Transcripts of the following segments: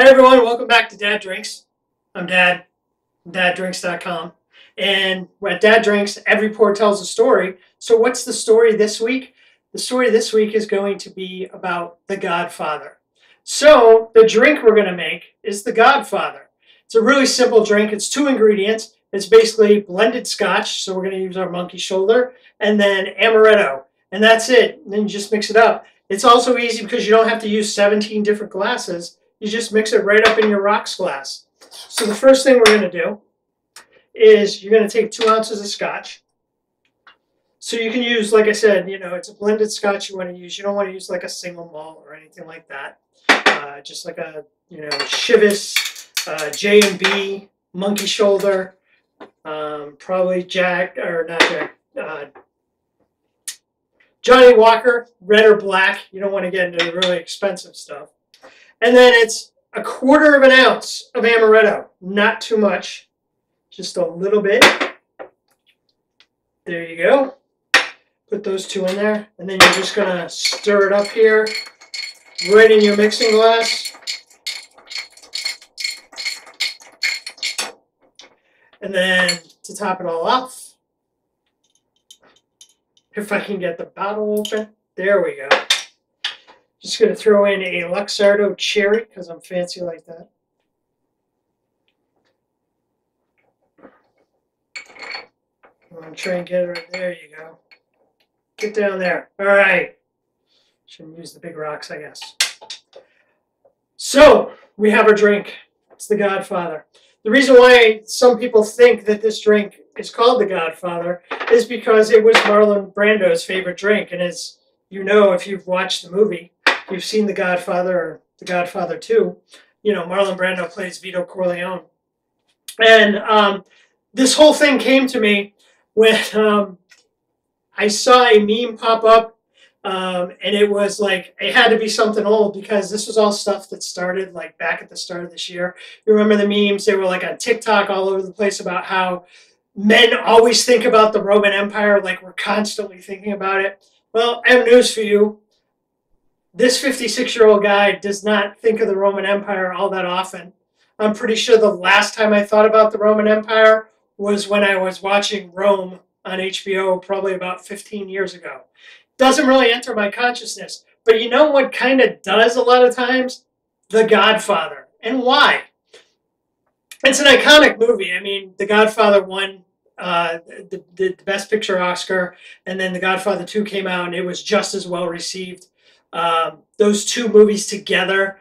Hi everyone, welcome back to Dad Drinks. I'm Dad, daddrinks.com. And at Dad Drinks, every pour tells a story. So what's the story this week? The story this week is going to be about The Godfather. So the drink we're going to make is The Godfather. It's a really simple drink. It's 2 ingredients. It's basically blended Scotch, so we're going to use our monkey shoulder, and then amaretto. And that's it. And then you just mix it up. It's also easy because you don't have to use 17 different glasses. You just mix it right up in your rocks glass. So the first thing we're going to do is you're going to take 2 ounces of Scotch. So you can use, like I said, it's a blended Scotch you want to use. You don't want to use like a single malt or anything like that. Just like a, Chivas, J&B, monkey shoulder, probably Johnny Walker, red or black. You don't want to get into really expensive stuff. And then it's 1/4 of an ounce of amaretto. Not too much, just a little bit. There you go. Put those 2 in there. And then you're just going to stir it up here, right in your mixing glass. And then to top it all off, if I can get the bottle open, there we go. Just going to throw in a Luxardo cherry because I'm fancy like that. I'm going to try and get it right there. You go. Get down there. All right. Shouldn't use the big rocks, I guess. So we have our drink. It's The Godfather. The reason why some people think that this drink is called The Godfather is because it was Marlon Brando's favorite drink. And as you know, if you've watched the movie, you've seen The Godfather or The Godfather 2, Marlon Brando plays Vito Corleone. And this whole thing came to me when I saw a meme pop up, and it was like, it had to be something old because this was all stuff that started like back at the start of this year. You remember the memes? They were like on TikTok all over the place about how men always think about the Roman Empire, like we're constantly thinking about it. Well, I have news for you. This 56-year-old guy does not think of the Roman Empire all that often. I'm pretty sure the last time I thought about the Roman Empire was when I was watching Rome on HBO probably about 15 years ago. Doesn't really enter my consciousness. But you know what kind of does a lot of times? The Godfather. And why? It's an iconic movie. I mean, The Godfather won the Best Picture Oscar, and then The Godfather 2 came out, and it was just as well received. Those 2 movies together,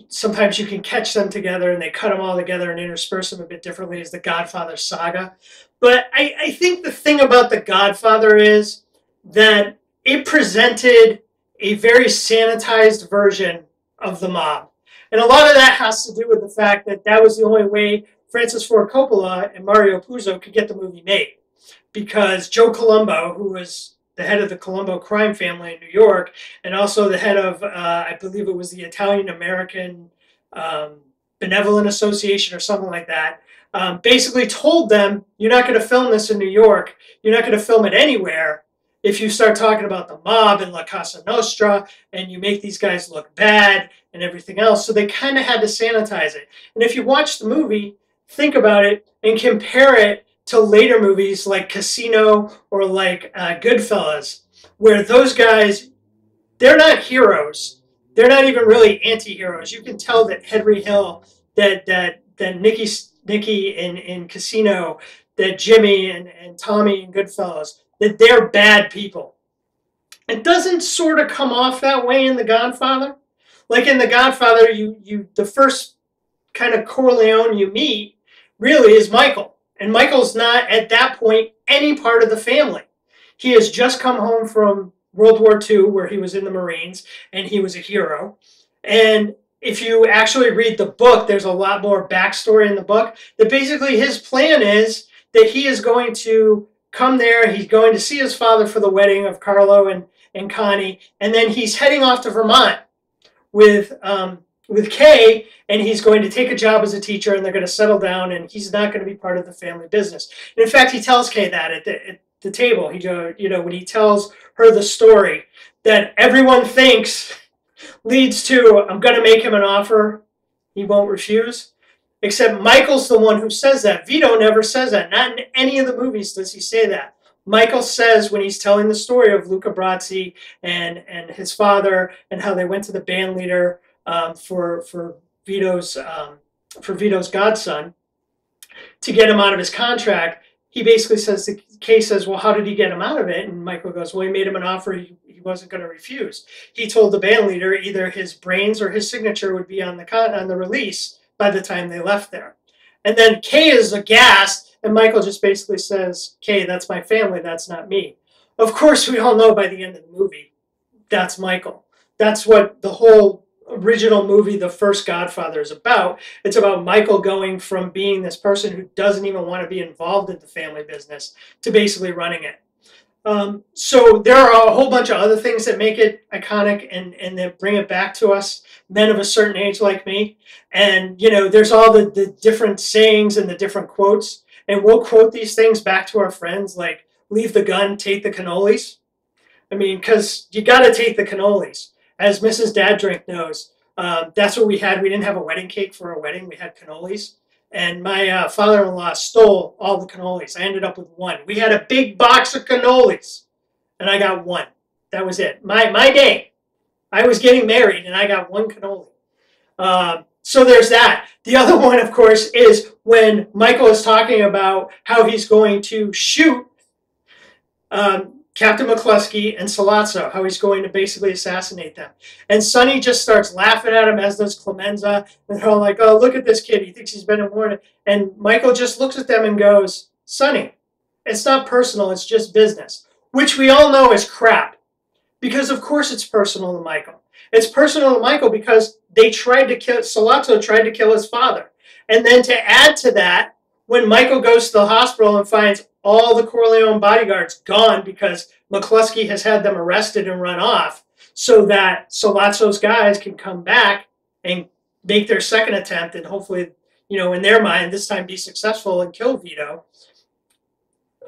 sometimes you can catch them together and they cut them all together and intersperse them a bit differently as the Godfather saga. But I think the thing about the Godfather is that it presented a very sanitized version of the mob. And a lot of that has to do with the fact that that was the only way Francis Ford Coppola and Mario Puzo could get the movie made. Because Joe Colombo, who was the head of the Colombo crime family in New York, and also the head of, I believe it was the Italian-American Benevolent Association or something like that, basically told them, you're not going to film this in New York. You're not going to film it anywhere if you start talking about the mob and La Casa Nostra and you make these guys look bad and everything else. So they kind of had to sanitize it. And if you watch the movie, think about it and compare it to later movies like Casino or like Goodfellas, where those guys, they're not heroes. They're not even really anti-heroes. You can tell that Henry Hill, that Nicky in Casino, that Jimmy and Tommy in Goodfellas, that they're bad people. It doesn't sort of come off that way in The Godfather. Like in The Godfather, the first kind of Corleone you meet really is Michael. And Michael's not, at that point, any part of the family. He has just come home from World War II, where he was in the Marines, and he was a hero. And if you actually read the book, there's a lot more backstory in the book. That basically his plan is that he is going to come there. He's going to see his father for the wedding of Carlo and Connie. And then he's heading off to Vermont with Kay, and he's going to take a job as a teacher, and they're going to settle down, and he's not going to be part of the family business. And in fact, he tells Kay that at the table. When he tells her the story that everyone thinks leads to, I'm going to make him an offer He won't refuse. Except Michael's the one who says that. Vito never says that. Not in any of the movies does he say that. Michael says when he's telling the story of Luca Brasi and his father and how they went to the band leader for Vito's godson to get him out of his contract. He basically says, Kay says, well, how did he get him out of it? And Michael goes, well, he made him an offer he wasn't going to refuse. He told the band leader either his brains or his signature would be on the release by the time they left there. And then Kay is aghast, and Michael just basically says, Kay, that's my family, that's not me. Of course, we all know by the end of the movie, that's Michael. That's what the whole original movie, the first Godfather, is about. It's about Michael going from being this person who doesn't even want to be involved in the family business to basically running it. So there are a whole bunch of other things that make it iconic and that bring it back to us, men of a certain age like me. And, you know, there's all the different sayings and the different quotes. And we'll quote these things back to our friends like, leave the gun, take the cannolis. I mean, because you got to take the cannolis. As Mrs. Dad Drink knows, that's what we had. We didn't have a wedding cake for a wedding. We had cannolis. And my father-in-law stole all the cannolis. I ended up with one. We had a big box of cannolis, and I got one. That was it. My day. I was getting married, and I got one cannoli. So there's that. The other one, of course, is when Michael is talking about how he's going to shoot Captain McCluskey and Sollozzo, how he's going to basically assassinate them. And Sonny just starts laughing at him, as does Clemenza. And they're all like, oh, look at this kid. He thinks he's been warned. And Michael just looks at them and goes, Sonny, it's not personal. It's just business. Which we all know is crap. Because, of course, it's personal to Michael. It's personal to Michael because Sollozzo tried to kill his father. And then to add to that, when Michael goes to the hospital and finds all the Corleone bodyguards gone because McCluskey has had them arrested and run off so that Sollozzo's guys can come back and make their second attempt and hopefully, you know, in their mind, this time be successful and kill Vito.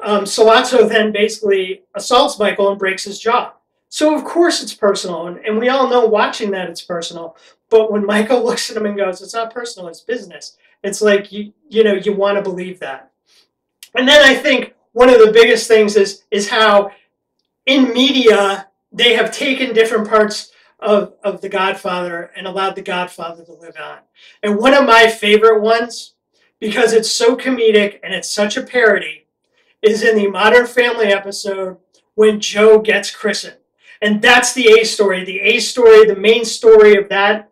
Sollozzo then basically assaults Michael and breaks his jaw. So, of course, it's personal. And we all know watching that it's personal. But when Michael looks at him and goes, it's not personal, it's business. It's like, you know, you want to believe that. And then I think one of the biggest things is how in media they have taken different parts of The Godfather and allowed The Godfather to live on. And one of my favorite ones, because it's so comedic and it's such a parody, is in the Modern Family episode when Joe gets christened. And that's the A story. The A story, the main story of that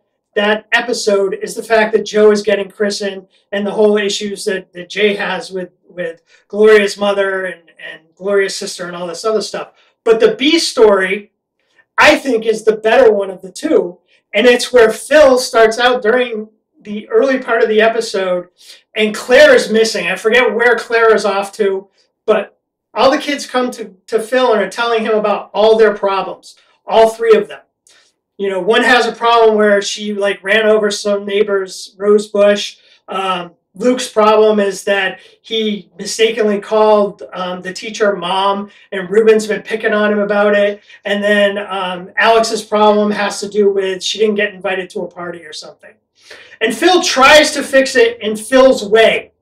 episode is the fact that Joe is getting christened and the whole issues that Jay has with Gloria's mother and Gloria's sister and all this other stuff. But the B story, I think, is the better one of the two. And it's where Phil starts out during the early part of the episode and Claire is missing. I forget where Claire is off to, but all the kids come to Phil and are telling him about all their problems, all three of them. You know, one has a problem where she like ran over some neighbor's rose bush. Luke's problem is that he mistakenly called the teacher mom, and Ruben's been picking on him about it. And then Alex's problem has to do with she didn't get invited to a party or something. And Phil tries to fix it in Phil's way,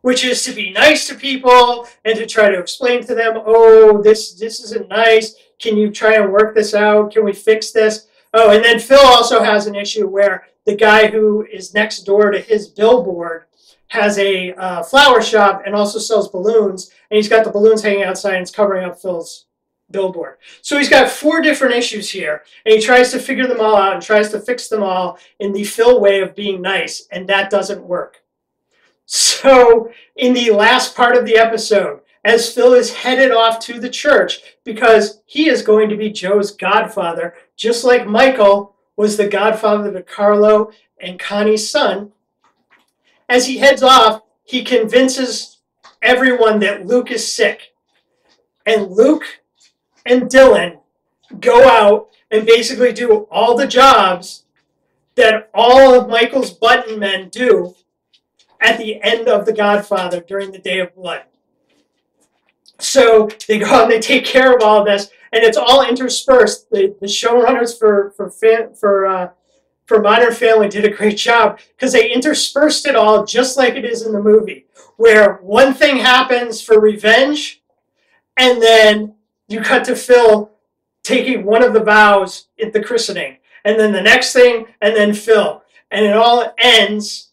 which is to be nice to people and to try to explain to them, oh, this isn't nice. Can you try and work this out? Can we fix this? Oh, and then Phil also has an issue where the guy who is next door to his billboard has a flower shop and also sells balloons, and he's got the balloons hanging outside and it's covering up Phil's billboard. So he's got 4 different issues here, and he tries to figure them all out and tries to fix them all in the Phil way of being nice, and that doesn't work. So in the last part of the episode, as Phil is headed off to the church because he is going to be Joe's godfather, just like Michael was the godfather to Carlo and Connie's son, as he heads off, he convinces everyone that Luke is sick. And Luke and Dylan go out and basically do all the jobs that all of Michael's button men do at the end of The Godfather during the Day of Blood. So they go out and they take care of all of this, and it's all interspersed. The showrunners for for Modern Family did a great job because they interspersed it all just like it is in the movie, where one thing happens for revenge, and then you cut to Phil taking one of the vows at the christening, and then the next thing, and then Phil. And it all ends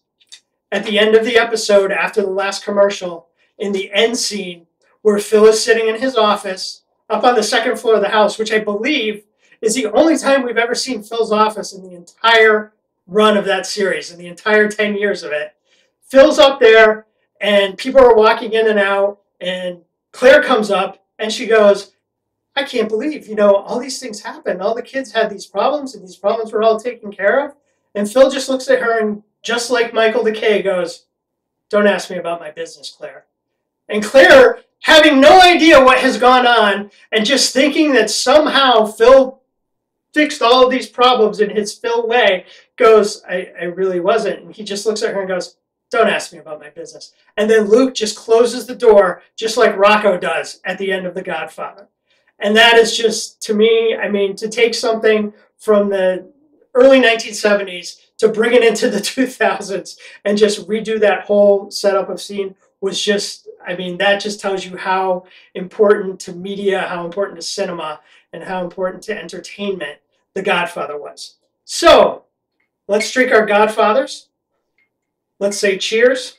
at the end of the episode after the last commercial in the end scene where Phil is sitting in his office up on the second floor of the house, which I believe is the only time we've ever seen Phil's office in the entire run of that series, in the entire 10 years of it. Phil's up there, and people are walking in and out, and Claire comes up, and she goes, I can't believe, all these things happened. All the kids had these problems, and these problems were all taken care of. And Phil just looks at her and, just like Michael DeKay, goes, don't ask me about my business, Claire. And Claire, having no idea what has gone on, and just thinking that somehow Phil fixed all of these problems in his Phil way, goes, I really wasn't. And he just looks at her and goes, don't ask me about my business. And then Luke just closes the door, just like Rocco does at the end of The Godfather. And that is just, to me, to take something from the early 1970s to bring it into the 2000s and just redo that whole setup of scene was just, that just tells you how important to media, how important to cinema, and how important to entertainment The Godfather was. So, let's drink our Godfathers. Let's say cheers.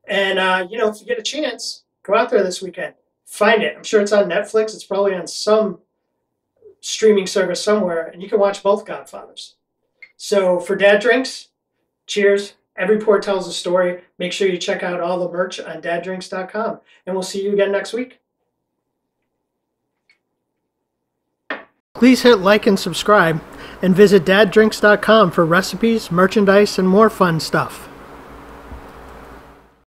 And, if you get a chance, go out there this weekend. Find it. I'm sure it's on Netflix. It's probably on some streaming service somewhere, and you can watch both Godfathers. So for Dad Drinks, cheers. Every pour tells a story. Make sure you check out all the merch on daddrinks.com, and we'll see you again next week. Please hit like and subscribe, and visit daddrinks.com for recipes, merchandise, and more fun stuff.